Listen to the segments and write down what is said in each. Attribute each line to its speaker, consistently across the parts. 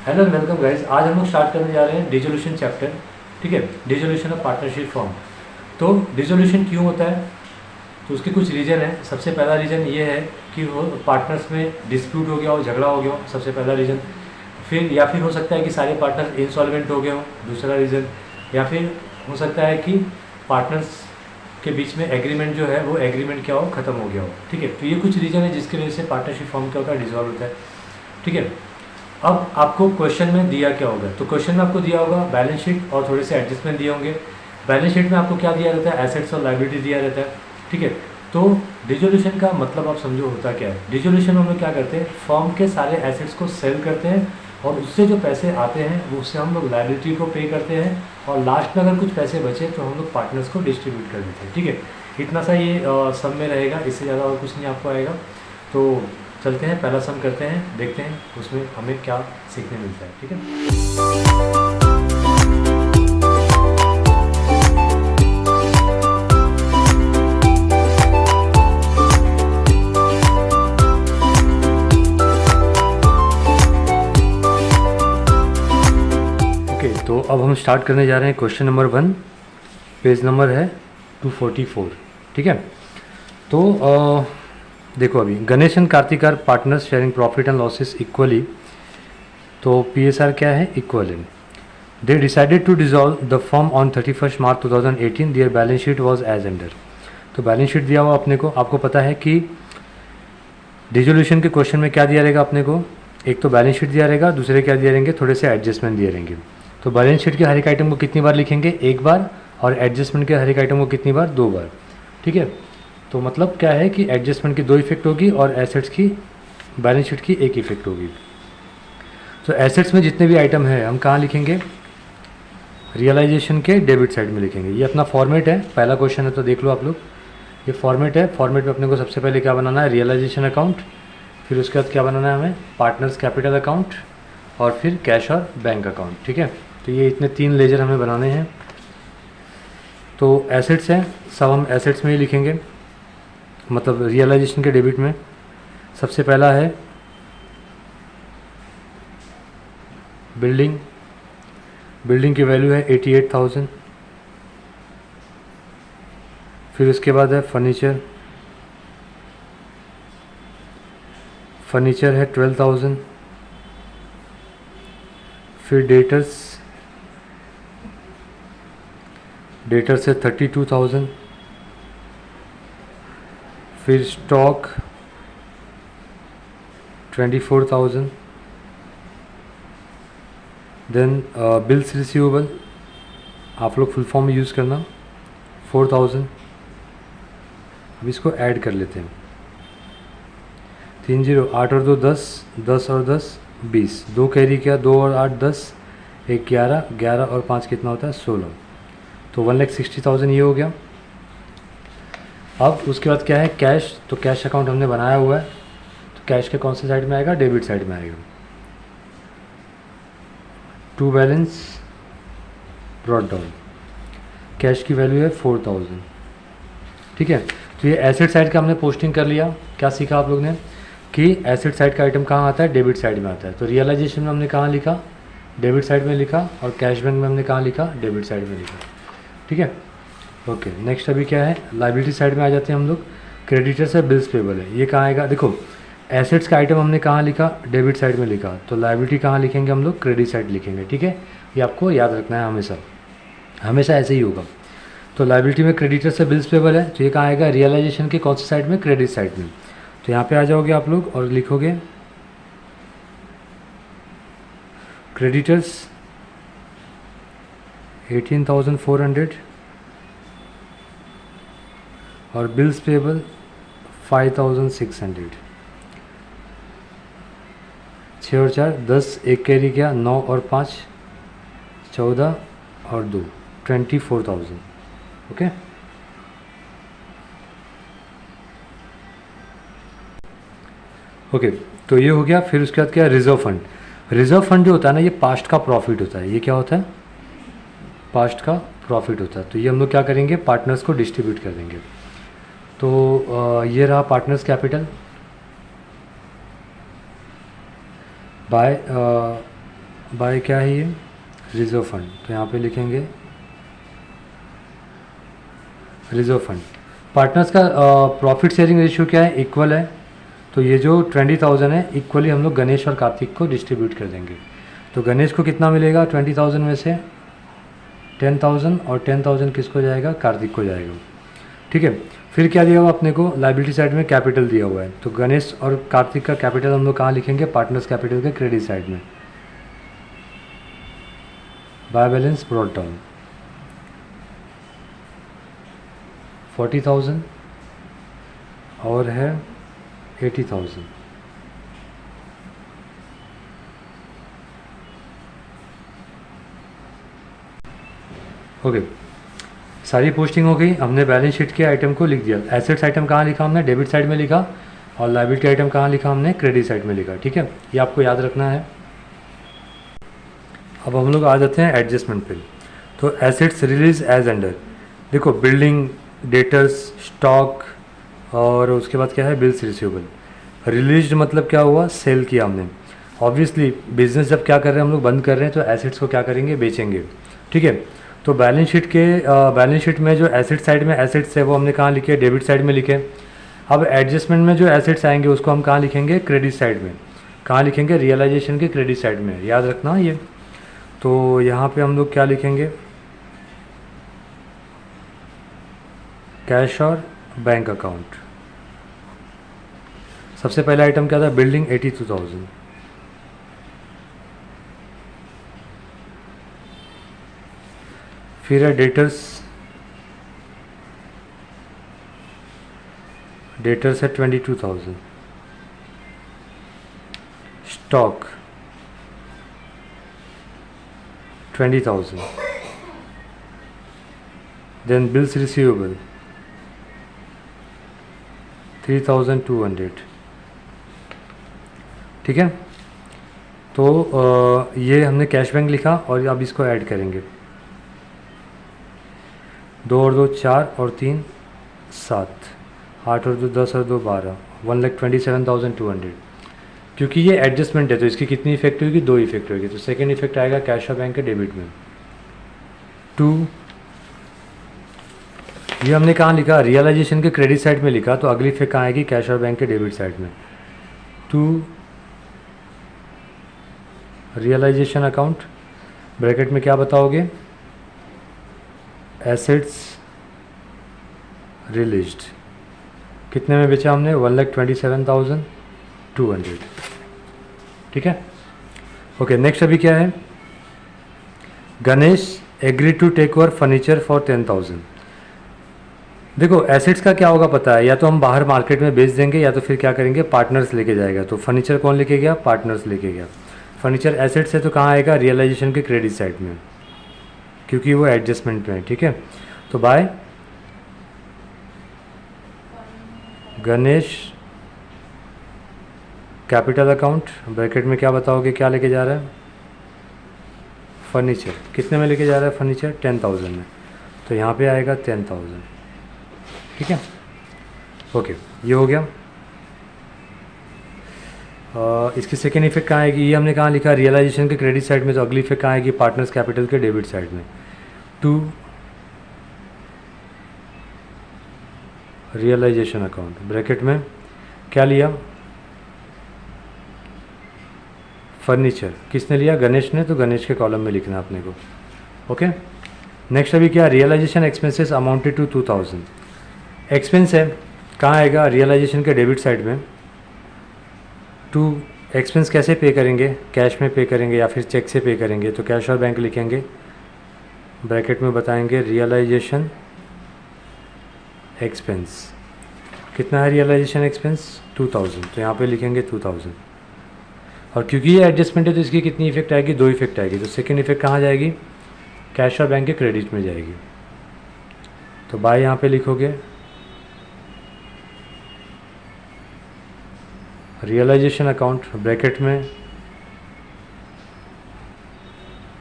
Speaker 1: Hello and welcome guys. आज हम लोग स्टार्ट करने जा रहे हैं डिसोल्यूशन चैप्टर। ठीक है, डिसोल्यूशन ऑफ पार्टनरशिप फॉर्म। तो डिसोल्यूशन क्यों होता है, तो उसके कुछ रीज़न है। सबसे पहला रीज़न ये है कि वो पार्टनर्स में डिस्प्यूट हो गया हो, झगड़ा हो गया हो, सबसे पहला रीज़न। फिर या फिर हो सकता है कि सारे पार्टनर्स इंसॉल्वेंट हो गए हो, दूसरा रीज़न। या फिर हो सकता है कि पार्टनर्स के बीच में एग्रीमेंट जो है वो एग्रीमेंट क्या हो, ख़त्म हो गया हो। ठीक है, तो ये कुछ रीज़न है जिसकी वजह से पार्टनरशिप फॉर्म क्या होता है, डिसॉल्व होता है। ठीक है, अब आपको क्वेश्चन में दिया क्या होगा, तो क्वेश्चन में आपको दिया होगा बैलेंस शीट और थोड़े से एडजस्टमेंट दिए होंगे। बैलेंस शीट में आपको क्या दिया रहता है, एसेट्स और लायबिलिटी दिया रहता है। ठीक है, तो डिसोल्यूशन का मतलब आप समझो होता क्या है। डिसोल्यूशन में हम लोग क्या करते हैं, फॉर्म के सारे एसेट्स को सेल करते हैं और उससे जो पैसे आते हैं वो उससे हम लोग लायबिलिटी को पे करते हैं और लास्ट में अगर कुछ पैसे बचे तो हम लोग पार्टनर्स को डिस्ट्रीब्यूट कर देते हैं। ठीक है, इतना सा ये सम में रहेगा, इससे ज़्यादा और कुछ नहीं आपको आएगा। तो चलते हैं, पहला सम करते हैं, देखते हैं उसमें हमें क्या सीखने मिलता है। ठीक है, तो अब हम स्टार्ट करने जा रहे हैं क्वेश्चन नंबर 1। पेज नंबर है 244। ठीक है, तो देखो अभी Ganesh and Kartik are partners sharing profit and losses equally. तो PSR क्या है, equal. They decided to dissolve the firm on 31 March 2018। Their balance sheet was as under. तो बैलेंस शीट दिया हुआ अपने को, आपको पता है कि डिसोल्यूशन के क्वेश्चन में क्या दिया रहेगा अपने को, एक तो बैलेंस शीट दिया रहेगा, दूसरे क्या दिए रहेंगे, थोड़े से एडजस्टमेंट दिए रहेंगे। तो बैलेंस शीट के हर एक आइटम को कितनी बार लिखेंगे, एक बार, और एडजस्टमेंट के हर एक आइटम को कितनी बार, दो बार। ठीक है, तो मतलब क्या है कि एडजस्टमेंट की दो इफेक्ट होगी और एसेट्स की, बैलेंस शीट की एक इफेक्ट होगी। तो एसेट्स में जितने भी आइटम है हम कहाँ लिखेंगे, रियलाइजेशन के डेबिट साइड में लिखेंगे। ये अपना फॉर्मेट है, पहला क्वेश्चन है तो देख लो आप लोग, ये फॉर्मेट है। फॉर्मेट में अपने को सबसे पहले क्या बनाना है, रियलाइजेशन अकाउंट, फिर उसके बाद क्या बनाना है हमें, पार्टनर्स कैपिटल अकाउंट, और फिर कैश और बैंक अकाउंट। ठीक है, तो ये इतने 3 लेजर हमें बनाने हैं। तो एसेट्स हैं, सब हम एसेट्स में ही लिखेंगे, मतलब रियलाइजेशन के डेबिट में। सबसे पहला है बिल्डिंग। बिल्डिंग की वैल्यू है 88,000। फिर उसके बाद है फर्नीचर। फर्नीचर है 12,000। फिर डेटर्स, डेटर्स है 32,000। फिर स्टॉक 24,000। देन बिल्स रिसीवेबल, आप लोग फुल फॉर्म में यूज़ करना, 4,000। अब इसको ऐड कर लेते हैं, 3 0, 8 और 2 10, 10 और 10 20, 2 कैरी किया, 2 और 8 10, 1 11, 11 और 5 कितना होता है, 16। तो 1,60,000 ये हो गया। अब उसके बाद क्या है, कैश। तो कैश अकाउंट हमने बनाया हुआ है, तो कैश के कौन से साइड में आएगा, डेबिट साइड में आएगा। To balance brought down, cash की वैल्यू है 4,000। ठीक है, तो ये एसेट साइड का हमने पोस्टिंग कर लिया। क्या सीखा आप लोग ने कि एसेट साइड का आइटम कहाँ आता है, डेबिट साइड में आता है। तो रियलाइजेशन में हमने कहाँ लिखा, डेबिट साइड में लिखा, और कैश बैंक में हमने कहाँ लिखा, डेबिट साइड में लिखा। ठीक है, ओके। नेक्स्ट अभी क्या है, लायबिलिटी साइड में आ जाते हैं हम लोग। क्रेडिटर्स है, बिल्स पेबल है, ये कहाँ आएगा, देखो एसेट्स का आइटम हमने कहाँ लिखा, डेबिट साइड में लिखा, तो लायबिलिटी कहाँ लिखेंगे हम लोग, क्रेडिट साइड लिखेंगे। ठीक है, ये आपको याद रखना है हमेशा, हमेशा ऐसे ही होगा। तो लायबिलिटी में क्रेडिटर से बिल्स पेबल है, तो ये कहाँ आएगा, रियलाइजेशन के कौन सी साइड में, क्रेडिट साइड में। तो यहाँ पे आ जाओगे आप लोग और लिखोगे क्रेडिटर्स 18,400 और बिल्स पेबल 5,600। 6 और 4 10, 1 कैरी किया, 9 और 5 14 और 2 24,000। ओके, ओके, तो ये हो गया। फिर उसके बाद क्या, रिजर्व फंड। रिजर्व फंड जो होता है ना, ये पास्ट का प्रॉफिट होता है। ये क्या होता है, पास्ट का प्रॉफिट होता है। तो ये हम लोग क्या करेंगे, पार्टनर्स को डिस्ट्रीब्यूट कर देंगे। तो ये रहा पार्टनर्स कैपिटल बाय बाय क्या है ये, रिजर्व फंड, तो यहाँ पे लिखेंगे रिजर्व फंड। पार्टनर्स का प्रॉफिट शेयरिंग रेशियो क्या है, इक्वल है, तो ये जो 20,000 है इक्वली हम लोग गणेश और कार्तिक को डिस्ट्रीब्यूट कर देंगे। तो गणेश को कितना मिलेगा 20,000 में से 10,000 और 10,000 किसको जाएगा, कार्तिक को जाएगा। ठीक है, फिर क्या दिया हुआ अपने को, लाइबिलिटी साइड में कैपिटल दिया हुआ है, तो गणेश और कार्तिक का कैपिटल हम लोग कहाँ लिखेंगे, पार्टनर्स कैपिटल के क्रेडिट साइड में, बाय बैलेंस ब्रॉट डाउन 40,000 और है 80,000। ओके, सारी पोस्टिंग हो गई, हमने बैलेंस शीट के आइटम को लिख दिया। एसेट्स आइटम कहाँ लिखा हमने, डेबिट साइड में लिखा, और लायबिलिटी आइटम कहाँ लिखा हमने, क्रेडिट साइड में लिखा। ठीक है, ये आपको याद रखना है। अब हम लोग आ जाते हैं एडजस्टमेंट पे। तो एसेट्स रिलीज एज अंडर, देखो बिल्डिंग, डेटर्स, स्टॉक, और उसके बाद क्या है, बिल्स रिसीवेबल। रिलीज मतलब क्या हुआ, सेल किया हमने। ऑब्वियसली बिजनेस जब क्या कर रहे हैं हम लोग, बंद कर रहे हैं, तो एसेट्स को क्या करेंगे, बेचेंगे। ठीक है, तो बैलेंस शीट में जो एसेट साइड में एसेट्स है वो हमने कहाँ लिखे, डेबिट साइड में लिखे। अब एडजस्टमेंट में जो एसेट्स आएंगे उसको हम कहाँ लिखेंगे, क्रेडिट साइड में। कहाँ लिखेंगे, रियलाइजेशन के क्रेडिट साइड में, याद रखना ये। तो यहाँ पे हम लोग क्या लिखेंगे, कैश और बैंक अकाउंट। सबसे पहला आइटम क्या था, बिल्डिंग 82,000, फिर है डेटर्स है 22,000, स्टॉक 20,000, देन बिल्स रिसीवेबल 3,200। ठीक है, तो ये हमने कैश बैंक लिखा, और अब इसको ऐड करेंगे, 2 और 2 4 और 3 7, 8 और 2 10 और 2 12, 1,27,200। क्योंकि ये एडजस्टमेंट है तो इसकी कितनी इफेक्ट होगी, 2 इफेक्ट होगी। तो सेकेंड इफेक्ट आएगा कैश और बैंक के डेबिट में 2। ये हमने कहाँ लिखा, रियलाइजेशन के क्रेडिट साइड में लिखा, तो अगली इफेक्ट कहाँ आएगी, कैश और बैंक के डेबिट साइड में 2। रियलाइजेशन अकाउंट ब्रैकेट में क्या बताओगे, एसेट्स रिलीज्ड, कितने में बेचा हमने, 1,27,200। ठीक है, ओके। नेक्स्ट अभी क्या है, Ganesh agree to take over furniture for 10,000। देखो एसेट्स का क्या होगा पता है, या तो हम बाहर मार्केट में बेच देंगे, या तो फिर क्या करेंगे, पार्टनर्स लेके जाएगा। तो फर्नीचर कौन लेके गया, पार्टनर्स लेके गया। फर्नीचर एसेट्स है तो कहाँ आएगा, रियलाइजेशन के क्रेडिट साइड में, क्योंकि वो एडजस्टमेंट में है। ठीक है, तो by Ganesh capital account bracket में क्या बताओगे, क्या लेके जा रहा है, फर्नीचर। कितने में लेके जा रहा है फर्नीचर, 10,000 में, तो यहाँ पे आएगा 10,000। ठीक है, ओके, ये हो गया। इसकी सेकेंड इफेक्ट कहाँ आएगी, ये हमने कहाँ लिखा, रियलाइजेशन के क्रेडिट साइड में, तो अगली इफेक्ट कहाँ आएगी, पार्टनर्स कैपिटल के डेबिट साइड में 2। रियलाइजेशन अकाउंट ब्रैकेट में क्या लिया, फर्नीचर। किसने लिया, गणेश ने, तो गणेश के कॉलम में लिखना अपने को। ओके, नेक्स्ट अभी क्या, realisation expenses amounted to 2,000। Expense है कहाँ आएगा, रियलाइजेशन के डेबिट साइड में 2। एक्सपेंस कैसे पे करेंगे, कैश में पे करेंगे या फिर चेक से पे करेंगे, तो कैश और बैंक लिखेंगे, ब्रैकेट में बताएंगे रियलाइजेशन एक्सपेंस। कितना है रियलाइजेशन एक्सपेंस, 2,000, तो यहाँ पे लिखेंगे 2,000। और क्योंकि ये एडजस्टमेंट है तो इसकी कितनी इफेक्ट आएगी, 2 इफेक्ट आएगी। तो सेकेंड इफेक्ट कहाँ जाएगी, कैश और बैंक के क्रेडिट में जाएगी। तो बाय यहाँ पे लिखोगे रियलाइजेशन अकाउंट ब्रैकेट में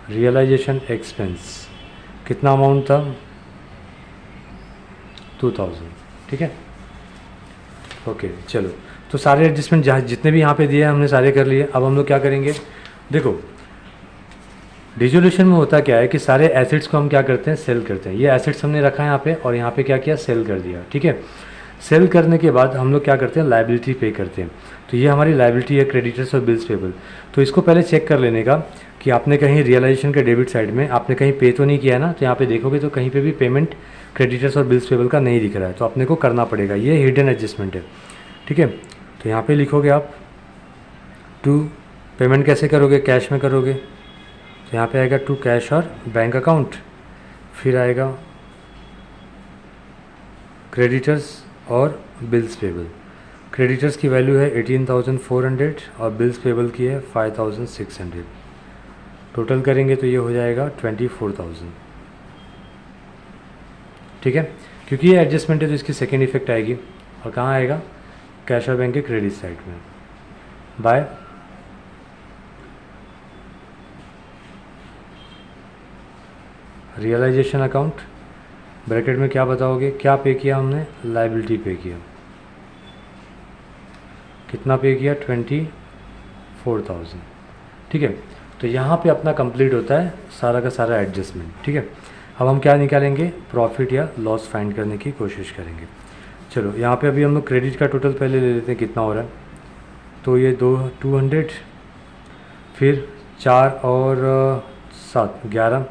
Speaker 1: रियलाइजेशन एक्सपेंस, कितना अमाउंट था, 2,000। ठीक है, ओके, चलो। तो सारे एडजस्टमेंट जहाँ जितने भी यहाँ पे दिए हैं हमने सारे कर लिए। अब हम लोग क्या करेंगे, देखो डिसोल्यूशन में होता क्या है कि सारे एसिड्स को हम क्या करते हैं, सेल करते हैं। ये एसिड्स हमने रखा है यहाँ पे और यहाँ पे क्या किया, सेल कर दिया। ठीक है, सेल करने के बाद हम लोग क्या करते हैं, लायबिलिटी पे करते हैं। तो ये हमारी लायबिलिटी है, क्रेडिटर्स और बिल्स पेबल। तो इसको पहले चेक कर लेने का कि आपने कहीं रियलाइजेशन के डेबिट साइड में आपने कहीं पे तो नहीं किया है ना। तो यहाँ पे देखोगे तो कहीं पे भी पेमेंट क्रेडिटर्स और बिल्स पेबल का नहीं दिख रहा है, तो अपने को करना पड़ेगा। ये हिडन एडजस्टमेंट है। ठीक है, तो यहाँ पे लिखोगे आप टू, पेमेंट कैसे करोगे, कैश में करोगे, तो यहाँ पे आएगा टू कैश और बैंक अकाउंट। फिर आएगा क्रेडिटर्स और बिल्स पेबल। क्रेडिटर्स की वैल्यू है 18,400 और बिल्स पेबल की है 5,600। टोटल करेंगे तो ये हो जाएगा 24,000। ठीक है, क्योंकि ये एडजस्टमेंट है तो इसकी सेकेंड इफेक्ट आएगी। और कहाँ आएगा, कैश और बैंक के क्रेडिट साइड में। बाय रियलाइजेशन अकाउंट, ब्रैकेट में क्या बताओगे, क्या पे किया हमने, लायबिलिटी पे किया। कितना पे किया, 24,000। ठीक है, तो यहाँ पे अपना कंप्लीट होता है सारा का सारा एडजस्टमेंट। ठीक है, अब हम क्या निकालेंगे, प्रॉफिट या लॉस फाइंड करने की कोशिश करेंगे। चलो यहाँ पे अभी हम लोग क्रेडिट का टोटल पहले ले लेते हैं कितना हो रहा है। तो ये 200, फिर 4 और 7 11।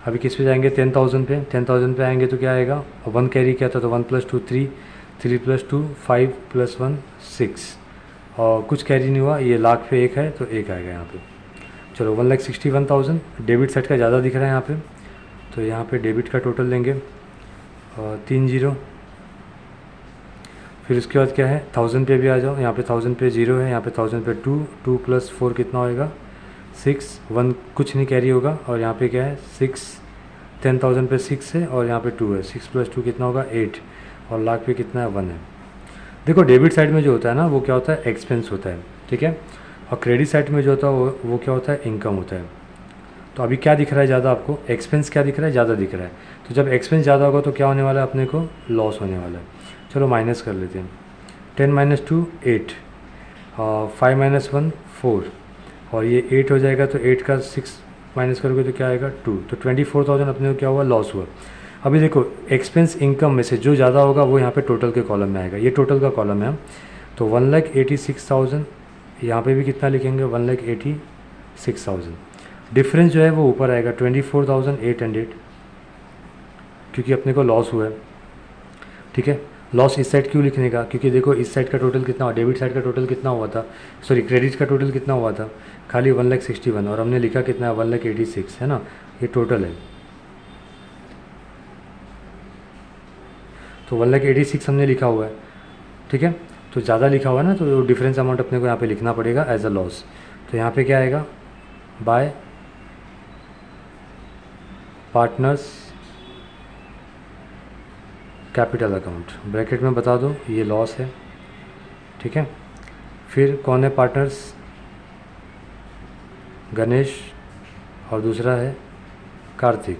Speaker 1: अभी किस पे जाएंगे, 10,000 पे। 10,000 पे आएंगे तो क्या आएगा, 1 कैरी किया था तो 1 + 2 3, 3 + 2 5 + 1 6, और कुछ कैरी नहीं हुआ। ये लाख पे 1 है तो 1 आएगा यहाँ पे। चलो 1,61,000। डेबिट साइड का ज़्यादा दिख रहा है यहाँ पे, तो यहाँ पे डेबिट का टोटल लेंगे 3 0। फिर उसके बाद क्या है, 1000 पे भी आ जाओ। यहाँ पे 1000 पे 0 है, यहाँ पे 1000 पे 2, 2 + 4 कितना होएगा, 6, 1 कुछ नहीं कैरी होगा। और यहाँ पे क्या है, 6, 10,000 पे 6 है और यहाँ पे 2 है, 6 + 2 कितना होगा, 8, और लाख पे कितना है, 1 है। देखो डेबिट साइड में जो होता है ना वो क्या होता है, एक्सपेंस होता है। ठीक है, और क्रेडिट साइड में जो होता है वो क्या होता है, इनकम होता है। तो अभी क्या दिख रहा है ज़्यादा आपको, एक्सपेंस क्या दिख रहा है, ज़्यादा दिख रहा है। तो जब एक्सपेंस ज़्यादा होगा तो क्या होने वाला है, अपने को लॉस होने वाला है। चलो माइनस कर लेते हैं। 10 - 2 8, 5 - 1 4, और ये 8 हो जाएगा तो 8 का 6 माइनस करोगे तो क्या आएगा, 2। तो 24,000 अपने को क्या हुआ, लॉस हुआ। अभी देखो एक्सपेंस इनकम में से जो ज़्यादा होगा वो यहाँ पे टोटल के कॉलम में आएगा। ये टोटल का कॉलम है। तो 1,86,000, यहाँ पे भी कितना लिखेंगे, 1,86,000। डिफरेंस जो है वो ऊपर आएगा 24,800, क्योंकि अपने को लॉस हुआ है। ठीक है, लॉस इस साइड क्यों लिखने का, क्योंकि देखो इस साइड का टोटल कितना हुआ, डेबिट साइड का टोटल कितना हुआ था, सॉरी क्रेडिट का टोटल कितना हुआ था, खाली 1,61,000, और हमने लिखा कितना है, 1,86,000 है ना, ये टोटल है। तो 1,86,000 हमने लिखा हुआ है। ठीक है, तो ज़्यादा लिखा हुआ है ना, तो डिफरेंस अमाउंट अपने को यहाँ पे लिखना पड़ेगा एज अ लॉस। तो यहाँ पे क्या आएगा, bye partners capital account, bracket में बता दो ये लॉस है। ठीक है, फिर कौन है पार्टनर्स, गणेश और दूसरा है कार्तिक।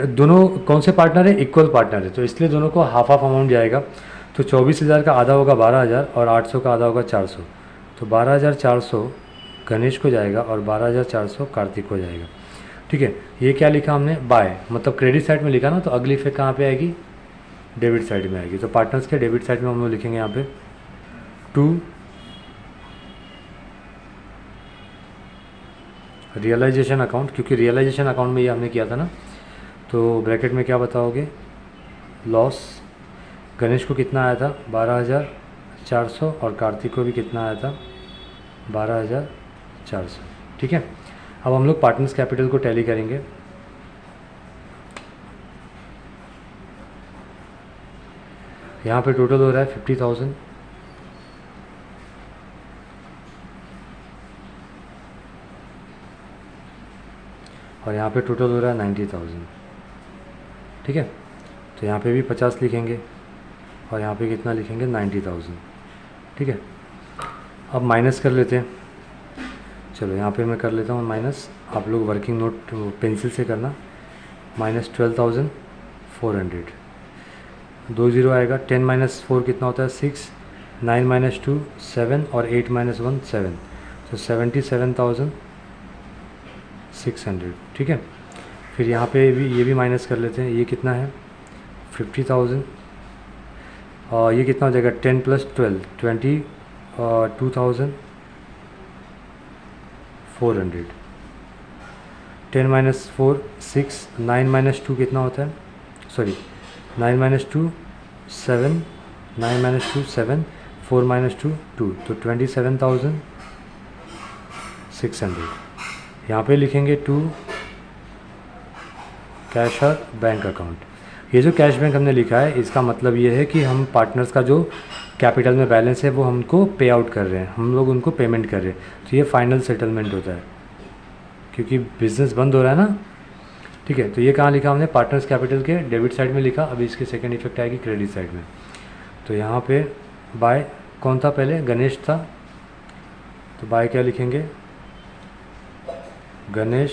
Speaker 1: दोनों कौन से पार्टनर है, इक्वल पार्टनर है, तो इसलिए दोनों को हाफ हाफ अमाउंट जाएगा। तो 24,000 का आधा होगा 12,000 और 800 का आधा होगा 400। तो 12,400 गणेश को जाएगा और 12,400 कार्तिक को जाएगा। ठीक है, ये क्या लिखा हमने, बाय, मतलब क्रेडिट साइड में लिखा ना, तो अगली इफेक्ट कहाँ पे आएगी, डेबिट साइड में आएगी। तो पार्टनर्स के डेबिट साइड में हम लोग लिखेंगे यहाँ पे 2 रियलाइजेशन अकाउंट, क्योंकि रियलाइजेशन अकाउंट में ये हमने किया था ना। तो ब्रैकेट में क्या बताओगे, लॉस। गणेश को कितना आया था, 12,400, और कार्तिक को भी कितना आया था, 12,400। ठीक है, अब हम लोग पार्टनर्स कैपिटल को टैली करेंगे। यहाँ पे टोटल हो रहा है 50,000, और यहाँ पे टोटल हो रहा है 90,000। ठीक है, तो यहाँ पे भी 50 लिखेंगे और यहाँ पे कितना लिखेंगे, 90,000। ठीक है, अब माइनस कर लेते हैं। चलो यहाँ पे मैं कर लेता हूँ माइनस, आप लोग वर्किंग नोट पेंसिल से करना। -12,400, 2 0 आएगा। 10 - 4 कितना होता है, 6, 9 - 2 7, और 8 - 1 7, तो 77,000 600, ठीक है। फिर यहाँ पे भी ये भी माइनस कर लेते हैं, ये कितना है 50,000, और ये कितना हो जाएगा 10 + 12 22,400, 10 - 4 6, 9 - 2 कितना होता है, सॉरी 9 - 2 7, 9 - 2 7, 4 - 2 2, तो 27,600। यहाँ पे लिखेंगे टू कैश और बैंक अकाउंट। ये जो कैश बैंक हमने लिखा है इसका मतलब ये है कि हम पार्टनर्स का जो कैपिटल में बैलेंस है वो हमको पे आउट कर रहे हैं, हम लोग उनको पेमेंट कर रहे हैं, तो ये फाइनल सेटलमेंट होता है क्योंकि बिज़नेस बंद हो रहा है ना, ठीक है। तो ये कहाँ लिखा हमने, पार्टनर्स कैपिटल के डेबिट साइड में लिखा। अभी इसकी सेकंड इफेक्ट आएगी क्रेडिट साइड में। तो यहाँ पे बाय कौन था, पहले गणेश था, तो बाय क्या लिखेंगे, गणेश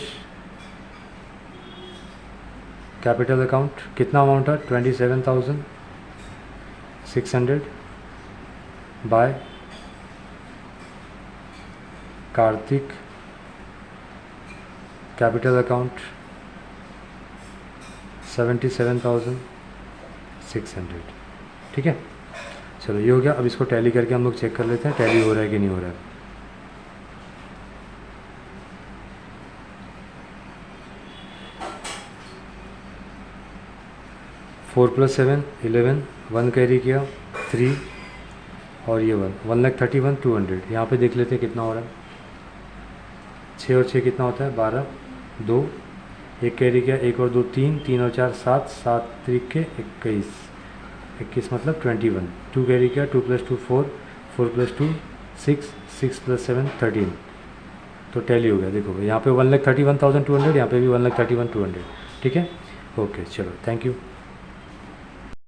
Speaker 1: कैपिटल अकाउंट, कितना अमाउंट है 27,600, बाय कार्तिक कैपिटल अकाउंट 77,600, ठीक है। चलो ये हो गया। अब इसको टैली करके हम लोग चेक कर लेते हैं टैली हो रहा है कि नहीं हो रहा है। फोर + 7 11, 1 कैरी किया 3, और ये 1,31,200। यहाँ पे देख लेते हैं कितना हो रहा है, 6 और 6 कितना होता है 12, 2, 1 कैरी किया, 1 और 2 3, 3 और 4 7, 7 3 के 21, 21 मतलब 21, 2 कैरी किया, 2 + 2 4, 4 + 2 6, 6 + 7 13, तो टैली हो गया। देखो यहाँ पे 1,31,200, यहाँ पे भी 1,31,200, ठीक है। ओके चलो, थैंक यू।